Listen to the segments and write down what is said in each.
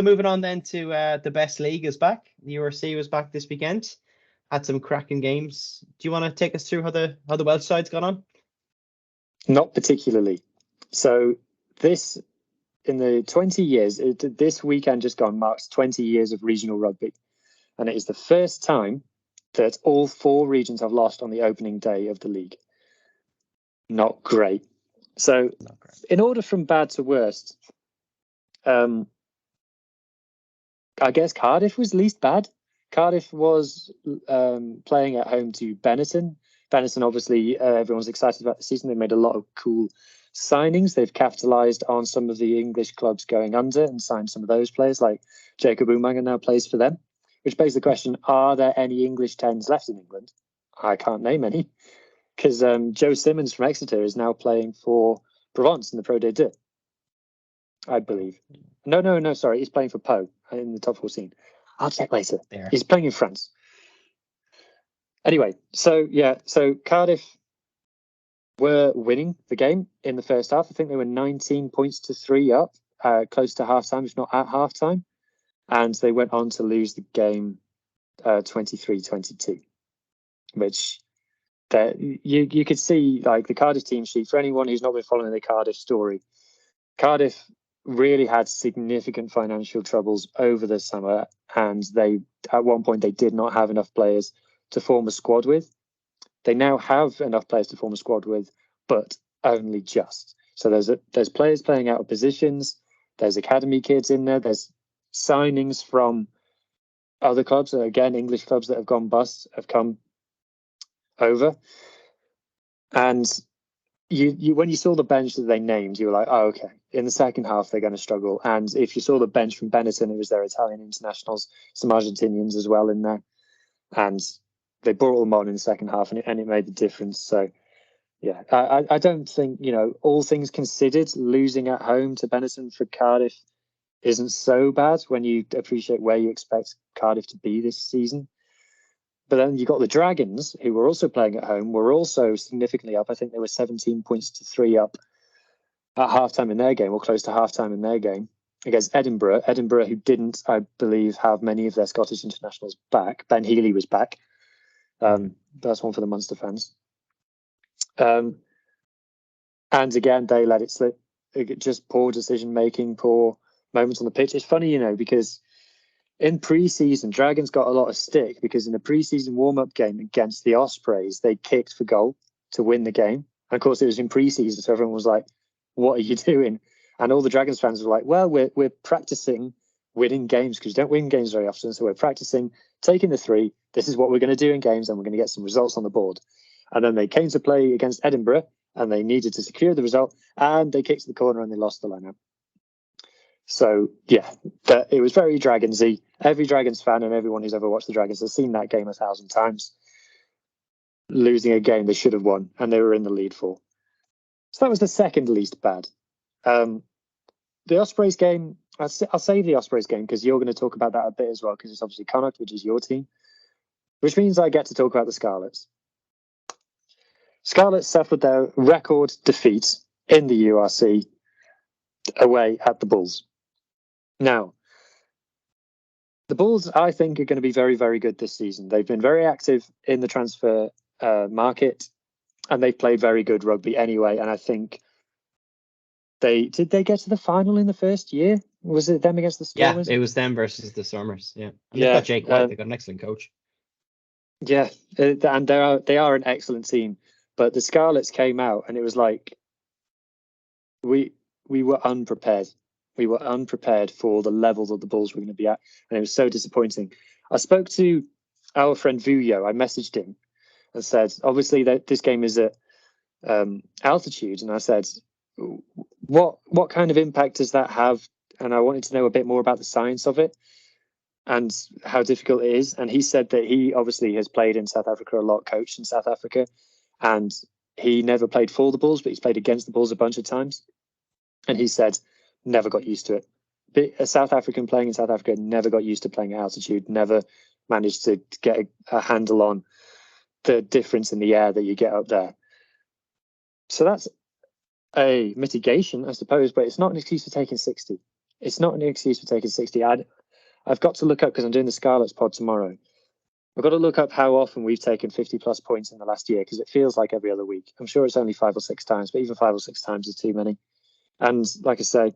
Moving on then to the best league is back. The URC was back this weekend. Had some cracking games. Do you want to take us through how the Welsh side's gone on? Not particularly. So this, in the 20 years, this weekend just gone marks 20 years of regional rugby. And it is the first time that all 4 regions have lost on the opening day of the league. Not great. So in order from bad to worst, I guess Cardiff was least bad. Cardiff was playing at home to Benetton. Benetton, obviously, everyone's excited about the season. They made a lot of cool signings. They've capitalised on some of the English clubs going under and signed some of those players, like Jacob Umaga now plays for them, which begs the question, are there any English 10s left in England? I can't name any, because Joe Simmons from Exeter is now playing for Provence in the Pro D2, I believe. No, sorry, he's playing for Pau in the top 14. I'll check later. There. He's playing in France. Anyway, so Cardiff were winning the game in the first half. I think they were 19 points to 3 up, close to half-time, if not at half-time. And they went on to lose the game 23-22, which you could see, like, the Cardiff team sheet. For anyone who's not been following the Cardiff story, Cardiff really had significant financial troubles over the summer, and at one point they did not have enough players to form a squad with. They now have enough players to form a squad with, but only just. So there's players playing out of positions, there's academy kids in there, there's signings from other clubs, again English clubs that have gone bust have come over. And you when you saw the bench that they named, you were like, oh, okay, in the second half they're going to struggle. And if you saw the bench from Benetton, it was their Italian internationals, some Argentinians as well in there, and they brought them on in the second half, and it made the difference. So yeah, I don't think, all things considered, losing at home to Benetton for Cardiff isn't so bad when you appreciate where you expect Cardiff to be this season. But then you got the Dragons, who were also playing at home, were also significantly up. I think they were 17 points to 3 up at halftime in their game, or close to halftime in their game, against Edinburgh. Edinburgh, who didn't, I believe, have many of their Scottish internationals back. Ben Healy was back. That's one for the Munster fans. And again, they let it slip. Just poor decision making, poor moments on the pitch. It's funny, because in pre-season, Dragons got a lot of stick because in a pre-season warm-up game against the Ospreys, they kicked for goal to win the game. And of course, it was in pre-season, so everyone was like, what are you doing? And all the Dragons fans were like, well, we're practicing winning games because you don't win games very often. So we're practicing taking the 3. This is what we're going to do in games, and we're going to get some results on the board. And then they came to play against Edinburgh, and they needed to secure the result, and they kicked to the corner and they lost the line-out. So, yeah, it was very Dragonsy. Every Dragons fan and everyone who's ever watched the Dragons has seen that game 1,000 times. Losing a game they should have won, and they were in the lead for. So that was the second least bad. The Ospreys game, I'll save the Ospreys game because you're going to talk about that a bit as well, because it's obviously Connacht, which is your team, which means I get to talk about the Scarlets. Scarlets suffered their record defeat in the URC away at the Bulls. Now, the Bulls, I think, are going to be very, very good this season. They've been very active in the transfer market, and they've played very good rugby anyway. And I think did they get to the final in the first year? Was it them against the Stormers? Yeah, it was them versus the Stormers. Yeah, and they've got Jake White. They've got an excellent coach. Yeah, and they are an excellent team. But the Scarlets came out, and it was like we were unprepared. We were unprepared for the level that the Bulls were going to be at, and it was so disappointing. I spoke to our friend Vuyo. I messaged him and said, obviously, that this game is at altitude, and I said, what kind of impact does that have? And I wanted to know a bit more about the science of it and how difficult it is. And he said that he obviously has played in South Africa a lot, coached in South Africa, and he never played for the Bulls, but he's played against the Bulls a bunch of times. And he said, never got used to it. But a South African playing in South Africa never got used to playing at altitude, never managed to get a handle on the difference in the air that you get up there. So that's a mitigation, I suppose, but it's not an excuse for taking 60. it's not an excuse for taking 60. I've got to look up, because I'm doing the Scarlets pod tomorrow. I've got to look up how often we've taken 50 plus points in the last year, because it feels like every other week. I'm sure it's only 5 or 6 times, but even 5 or 6 times is too many. And like I say,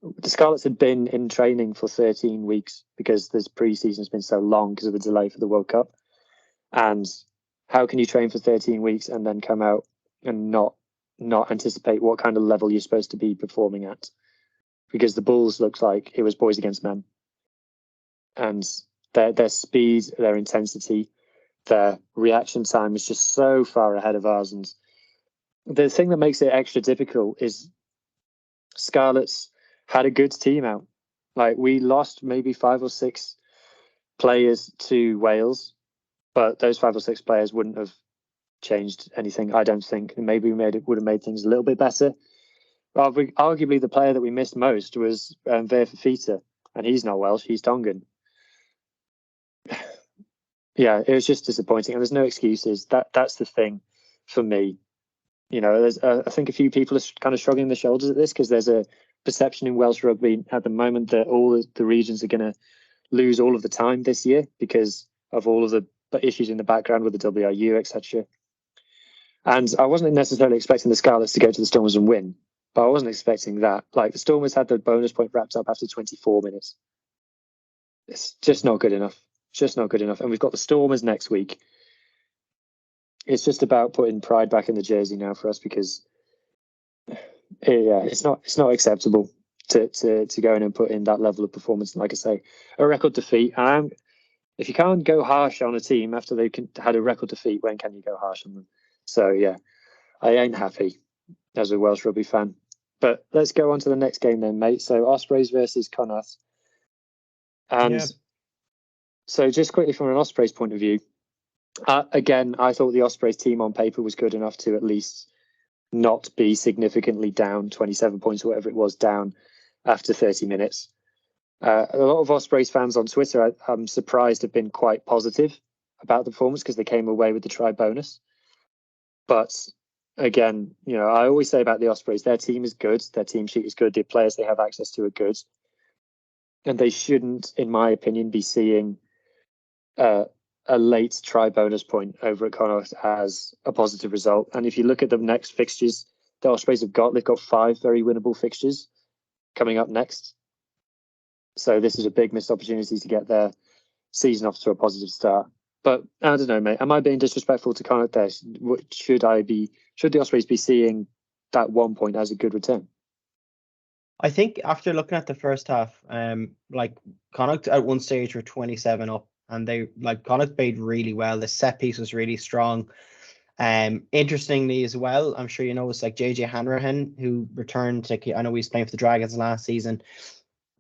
the Scarlets had been in training for 13 weeks because this pre-season has been so long because of the delay for the World Cup. And how can you train for 13 weeks and then come out and not anticipate what kind of level you're supposed to be performing at? Because the Bulls looked like it was boys against men. And their speed, their intensity, their reaction time is just so far ahead of ours. And the thing that makes it extra difficult is Scarlets had a good team out. Like, we lost maybe 5 or 6 players to Wales, but those 5 or 6 players wouldn't have changed anything, I don't think. And maybe would have made things a little bit better. Arguably, the player that we missed most was Verfafita, and he's not Welsh, he's Tongan. Yeah, it was just disappointing, and there's no excuses. That's the thing for me. You know, there's I think a few people are kind of shrugging their shoulders at this because there's a perception in Welsh rugby at the moment that all the regions are going to lose all of the time this year because of all of the issues in the background with the WRU, etc. And I wasn't necessarily expecting the Scarlets to go to the Stormers and win, but I wasn't expecting that. Like, the Stormers had the bonus point wrapped up after 24 minutes. It's just not good enough. Just not good enough. And we've got the Stormers next week. It's just about putting pride back in the jersey now for us, because it's not acceptable to go in and put in that level of performance. And like I say, a record defeat. If you can't go harsh on a team after they had a record defeat, when can you go harsh on them? So yeah, I ain't happy as a Welsh rugby fan. But let's go on to the next game then, mate. So Ospreys versus Connacht. And so just quickly from an Ospreys point of view, again, I thought the Ospreys team on paper was good enough to at least not be significantly down, 27 points or whatever it was, down after 30 minutes. A lot of Ospreys fans on Twitter, I'm surprised, have been quite positive about the performance because they came away with the try bonus. But again, you know, I always say about the Ospreys, their team is good, their team sheet is good, the players they have access to are good. And they shouldn't, in my opinion, be seeing a late try bonus point over at Connacht as a positive result. And if you look at the next fixtures the Ospreys they've got 5 very winnable fixtures coming up next. So this is a big missed opportunity to get their season off to a positive start. But I don't know, mate. Am I being disrespectful to Connacht there? Should the Ospreys be seeing that 1 point as a good return? I think after looking at the first half, like, Connacht at one stage were 27 up, and Connacht played really well. The set piece was really strong. Interestingly as well, I'm sure you know, it's like JJ Hanrahan, who returned. I know he was playing for the Dragons last season.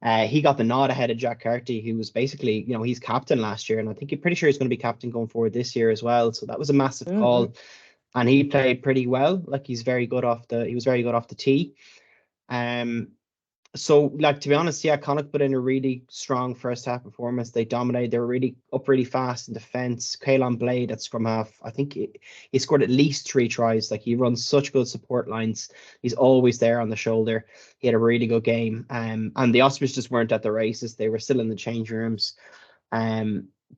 He got the nod ahead of Jack Carty, who was basically, you know, he's captain last year, and I think pretty sure he's going to be captain going forward this year as well. So that was a massive call, and he played pretty well. Like, he was very good off the tee. So, like, to be honest, yeah, Connacht put in a really strong first half performance. They dominated. They were really up really fast in defence. Caelan Blade at scrum half, I think he scored at least 3 tries. Like, he runs such good support lines. He's always there on the shoulder. He had a really good game. And the Ospreys just weren't at the races. They were still in the change rooms.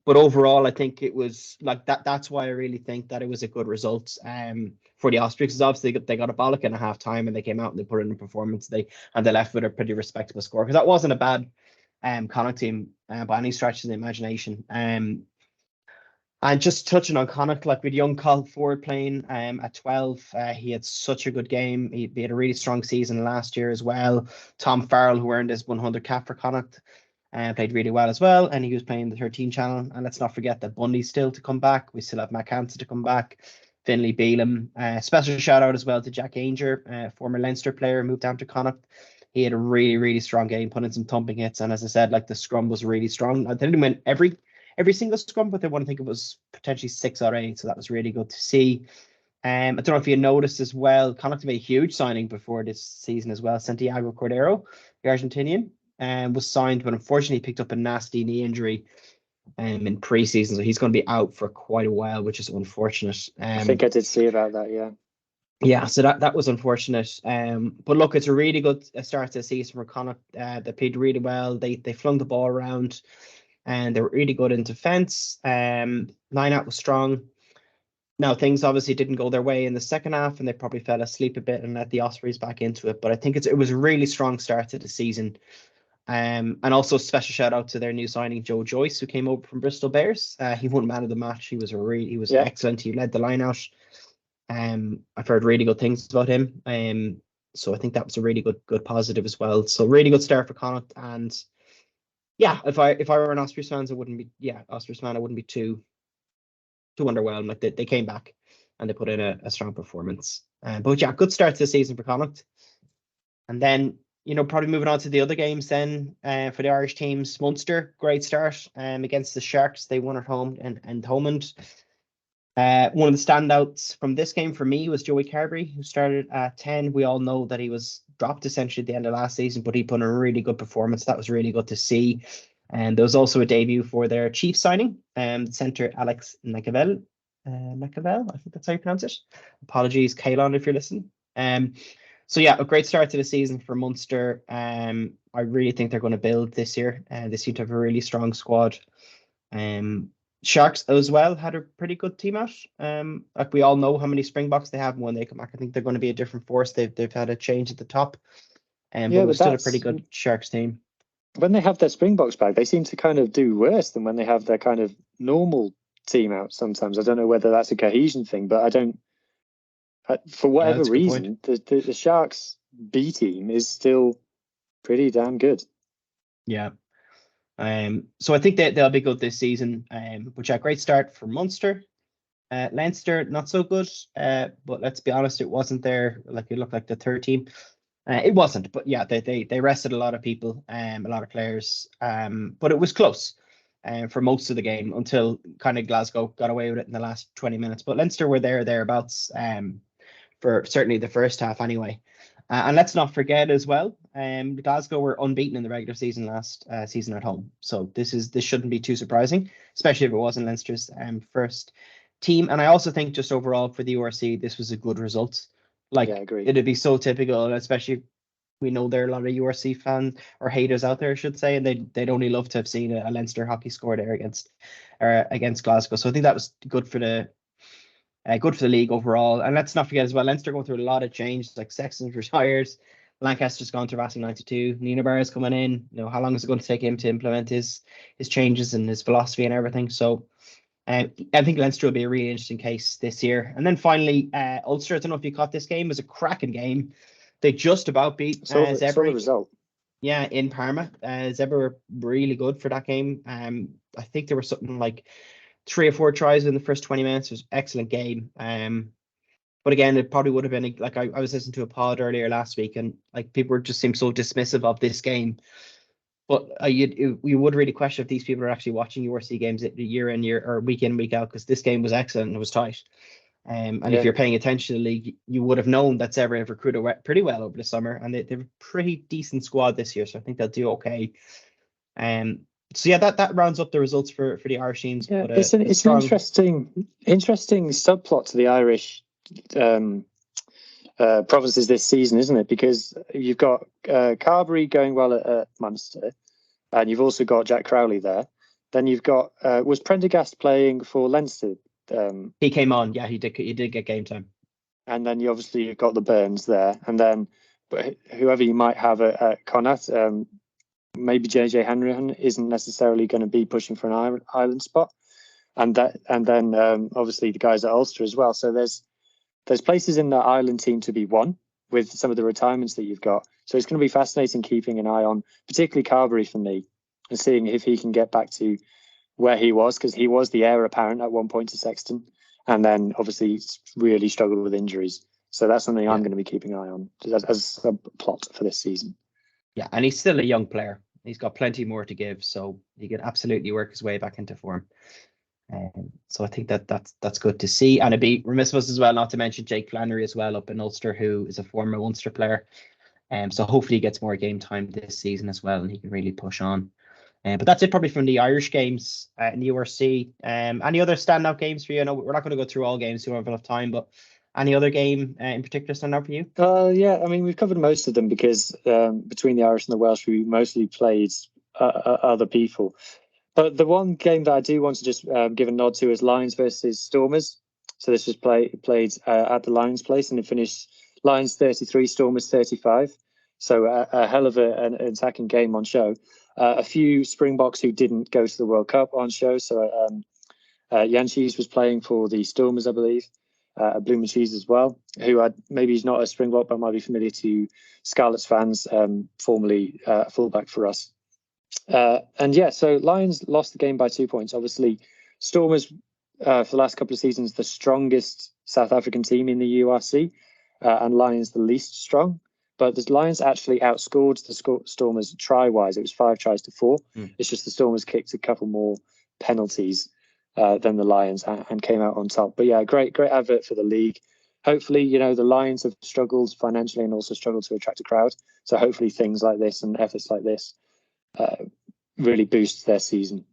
But overall, I think it was like that. That's why I really think that it was a good result for the Ospreys, because obviously they got a bollock in a half time and they came out and they put in a performance. They left with a pretty respectable score, because that wasn't a bad Connacht team by any stretch of the imagination. And just touching on Connacht, like, with young Col Ford playing at 12, he had such a good game. He had a really strong season last year as well. Tom Farrell, who earned his 100 cap for Connacht, played really well as well, and he was playing the 13 channel. And let's not forget that Bundy's still to come back. We still have Mac Hansen to come back, Finlay Beelum. Special shout out as well to Jack Ainger, former Leinster player, moved down to Connacht. He had a really, really strong game, putting some thumping hits. And as I said, like, the scrum was really strong. They didn't win every single scrum, but they won, I think it was potentially 6 or 8. So that was really good to see. I don't know if you noticed as well, Connacht made a huge signing before this season as well. Santiago Cordero, the Argentinian, was signed, but unfortunately picked up a nasty knee injury in pre-season, so he's going to be out for quite a while, which is unfortunate. I think I did see about that. Yeah, so that was unfortunate. But look, it's a really good start to the season for Connacht. They played really well. They flung the ball around, and they were really good in defence. Line out was strong. Now things obviously didn't go their way in the second half, and they probably fell asleep a bit and let the Ospreys back into it. But I think it was a really strong start to the season. And also special shout out to their new signing Joe Joyce, who came over from Bristol Bears. He won man of the match. He was excellent. He led the line out. I've heard really good things about him. So I think that was a really good positive as well. So really good start for Connacht. And yeah, if I were an Ospreys fan, I wouldn't be too underwhelmed. Like they came back and they put in a strong performance. But yeah, good start to the season for Connacht. And then, probably moving on to the other games then for the Irish teams. Munster, great start against the Sharks. They won at home and Thomond. One of the standouts from this game for me was Joey Carberry, who started at 10. We all know that he was dropped essentially at the end of last season, but he put in a really good performance. That was really good to see. And there was also a debut for their chief signing, centre Alex McAvell. McAvell, I think that's how you pronounce it. Apologies, Kaelon, if you're listening. So yeah, a great start to the season for Munster. I really think they're going to build this year. They seem to have a really strong squad. Sharks as well had a pretty good team out. Like we all know how many Springboks they have when they come back. I think they're going to be a different force. They've had a change at the top. But it was still a pretty good Sharks team. When they have their Springboks back, they seem to kind of do worse than when they have their kind of normal team out sometimes. I don't know whether that's a cohesion thing, but I don't. For whatever reason, the Sharks B team is still pretty damn good. Yeah. So I think they'll be good this season. Which a great start for Munster. Leinster, not so good. But let's be honest, it wasn't there. Like it looked like the third team. It wasn't, but yeah, they rested a lot of people, a lot of players. But it was close for most of the game until kind of Glasgow got away with it in the last 20 minutes. But Leinster were thereabouts for certainly the first half anyway. And let's not forget as well, Glasgow were unbeaten in the regular season last season at home. So this shouldn't be too surprising, especially if it wasn't Leinster's first team. And I also think just overall for the URC, this was a good result. Like it'd be so typical, especially we know there are a lot of URC fans or haters out there, I should say, and they'd only love to have seen a Leinster hockey score there against Glasgow. So I think that was good for the league overall. And let's not forget as well, Leinster going through a lot of change. Like Sexton's retired, Lancaster's gone to Racing 92, Nina Barr is coming in. How long is it going to take him to implement his changes and his philosophy and everything? So I think Leinster will be a really interesting case this year. And then finally, Ulster, I don't know if you caught this game, it was a cracking game. They just about beat Zebre. Saw the result. Yeah, in Parma. Zebre were really good for that game. I think there were something like 3 or 4 tries in the first 20 minutes. It was an excellent game. But again, it probably would have been like I was listening to a pod earlier last week, and like people just seemed so dismissive of this game. But you would really question if these people are actually watching URC games year in year or week in week out, because this game was excellent and it was tight. If you're paying attention to the league, you would have known that Zebre have recruited pretty well over the summer, and they have a pretty decent squad this year, so I think they'll do okay. So yeah, that rounds up the results for the Irish teams. Yeah, but, it's an interesting subplot to the Irish provinces this season, isn't it? Because you've got Carberry going well at Munster, and you've also got Jack Crowley there. Then you've got was Prendergast playing for Leinster? He came on, yeah, he did get game time. And then you've got the Burns there, and then whoever you might have at Connacht, maybe JJ Hanrahan isn't necessarily going to be pushing for an island spot, and then obviously the guys at Ulster as well. So there's places in the island team to be won with some of the retirements that you've got. So it's going to be fascinating keeping an eye on, particularly Carberry for me, and seeing if he can get back to where he was, because he was the heir apparent at one point to Sexton, and then obviously really struggled with injuries. So that's something I'm going to be keeping an eye on as a plot for this season. Yeah, and he's still a young player. He's got plenty more to give, so he could absolutely work his way back into form. So I think that's good to see. And it'd be remiss of us as well not to mention Jake Flannery as well up in Ulster, who is a former Ulster player. So hopefully he gets more game time this season as well, and he can really push on. But that's it probably from the Irish games in the URC. Any other standout games for you? I know we're not going to go through all games, we don't have enough time, but Any other game in particular stand out for you? Yeah, I mean, we've covered most of them because between the Irish and the Welsh, we mostly played other people. But the one game that I do want to just give a nod to is Lions versus Stormers. So this was played at the Lions place, and it finished Lions 33, Stormers 35. So a hell of an attacking game on show. A few Springboks who didn't go to the World Cup on show. So Janshis was playing for the Stormers, I believe. Blue Cheese as well, who maybe he's not a Springbok, but might be familiar to Scarlets fans, formerly fullback for us. And yeah, so Lions lost the game by 2 points. Obviously, Stormers for the last couple of seasons, the strongest South African team in the URC, and Lions the least strong. But the Lions actually outscored the Stormers try-wise. It was 5 tries to 4. It's just the Stormers kicked a couple more penalties than the Lions and came out on top. But yeah, great advert for the league. Hopefully, the Lions have struggled financially and also struggled to attract a crowd. So hopefully things like this and efforts like this really boosts their season.